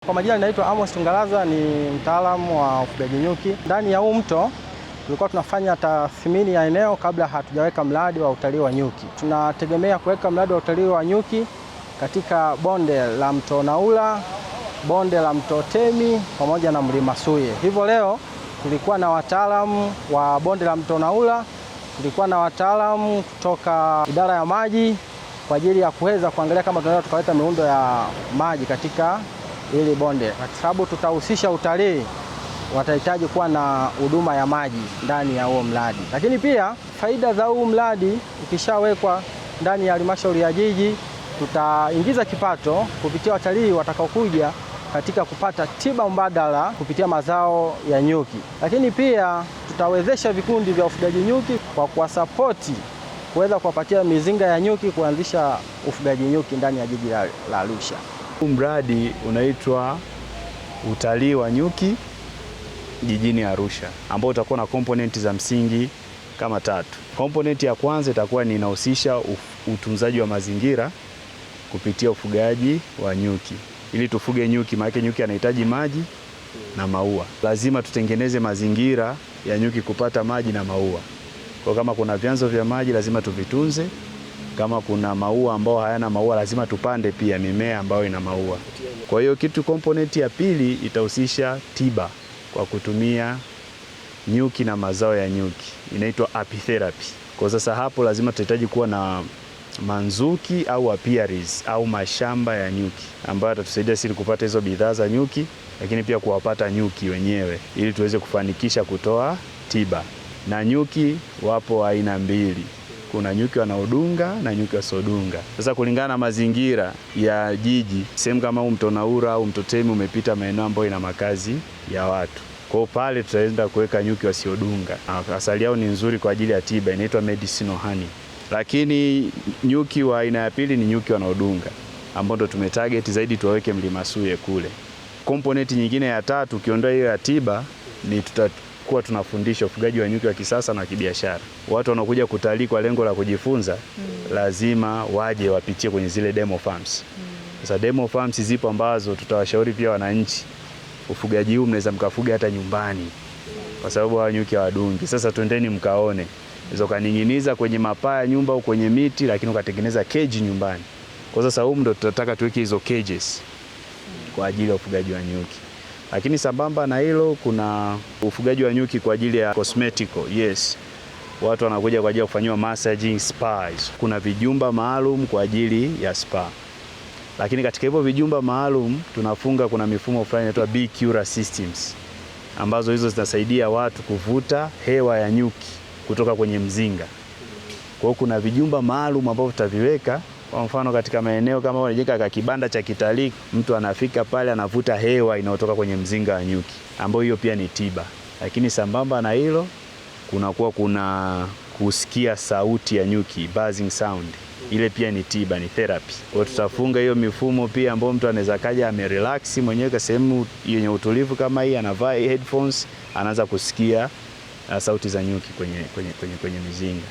Kwa majina ninaitwa Amos Tungalaza, ni mtaalamu wa ufugaji nyuki. Ndani ya huu mto tulikuwa tunafanya tathmini ya eneo kabla hatujaweka mradi wa utalii wa nyuki. Tunategemea kuweka mradi wa utalii wa nyuki katika bonde la mto Naula, bonde la mto Temi pamoja na mlima Suye. Hivyo leo tulikuwa na wataalamu wa bonde la mto Naula, tulikuwa na wataalamu kutoka idara ya maji kwa ajili ya kuweza kuangalia kama tunaweza tukaweka miundo ya maji katika hili bonde, kwa sababu tutahusisha utalii, watahitaji kuwa na huduma ya maji ndani ya huo mradi. Lakini pia faida za huu mradi ukishawekwa ndani ya halmashauri ya jiji, tutaingiza kipato kupitia watalii watakaokuja katika kupata tiba mbadala kupitia mazao ya nyuki. Lakini pia tutawezesha vikundi vya ufugaji nyuki kwa kuwasapoti kuweza kuwapatia mizinga ya nyuki kuanzisha ufugaji nyuki ndani ya jiji la Arusha. Mradi unaitwa utalii wa nyuki jijini Arusha, ambao utakuwa na komponenti za msingi kama 3. Komponenti ya kwanza itakuwa ni inahusisha utunzaji wa mazingira kupitia ufugaji wa nyuki. Ili tufuge nyuki, maana nyuki anahitaji maji na maua. Lazima tutengeneze mazingira ya nyuki kupata maji na maua. Kwa kama kuna vyanzo vya maji lazima tuvitunze. Kama kuna maua ambao hayana maua lazima tupande pia mimea ambayo ina maua. Kwa hiyo komponenti ya pili itahusisha tiba kwa kutumia nyuki na mazao ya nyuki. Inaitwa apitherapy. Kwa sasa hapo lazima tutahitaji kuwa na manzuki au apiaries au mashamba ya nyuki ambayo atatusaidia sisi kupata hizo bidhaa za nyuki, lakini pia kuwapata nyuki wenyewe ili tuweze kufanikisha kutoa tiba. Na nyuki wapo aina mbili. Kuna nyuki wanaodunga na nyuki wasiodunga. Sasa kulingana na mazingira ya jiji, sehemu kama mto Naula au mto Temi umepita maeneo ambayo ina makazi ya watu. Kwa pale tutaenda kuweka nyuki wasiodunga. Asali yao ni nzuri kwa ajili ya tiba, inaitwa medicinal honey. Lakini nyuki wa aina ya pili ni nyuki wanaodunga, ambao ndo tumetarget zaidi tuwaweke mlima Suye kule. Komponenti nyingine ya 3 ukiondoa hiyo ya tiba ni tutakuwa tunafundisha ufugaji wa nyuki wa kisasa na kibiashara. Watu wanakuja kutalii kwa lengo la kujifunza, lazima waje wapitie kwenye zile demo farms. Sasa demo farms zipo ambazo tutawashauri pia wananchi, ufugaji huu mnaweza mkafuga hata nyumbani kwa sababu hao nyuki hawadungi. Sasa twendeni mkaone. Hizo kaninginiza kwenye mapaa ya nyumba au kwenye miti, lakini ukatengeneza cage nyumbani. Kwa sasa huko ndo tutataka tuweke hizo cages kwa ajili ya ufugaji wa nyuki. Lakini sambamba na hilo kuna ufugaji wa nyuki kwa ajili ya cosmetical. Yes. Watu wanakuja kwa ajili ya kufanywa massaging spas. Kuna vijumba maalum kwa ajili ya spa. Lakini katika hivyo vijumba maalum tunafunga kuna mifumo fulani inaitwa bee cure systems, ambazo hizo zitasaidia watu kuvuta hewa ya nyuki kutoka kwenye mzinga. Kwa hiyo kuna vijumba maalum ambavyo tutaviweka. Kwa mfano katika maeneo kama unajenga kibanda cha kitalii, mtu anafika pale anavuta hewa inayotoka kwenye mzinga wa nyuki, ambayo hiyo pia ni tiba. Lakini sambamba na hilo kuna kusikia sauti ya nyuki, buzzing sound. Ile pia ni tiba, ni therapy. Kwa tutafunga hiyo mifumo pia ambayo mtu anaweza kaja amerelax mwenyewe kwa sehemu yenye utulivu kama hii, anavaa headphones, anaanza kusikia sauti za nyuki kwenye mizinga.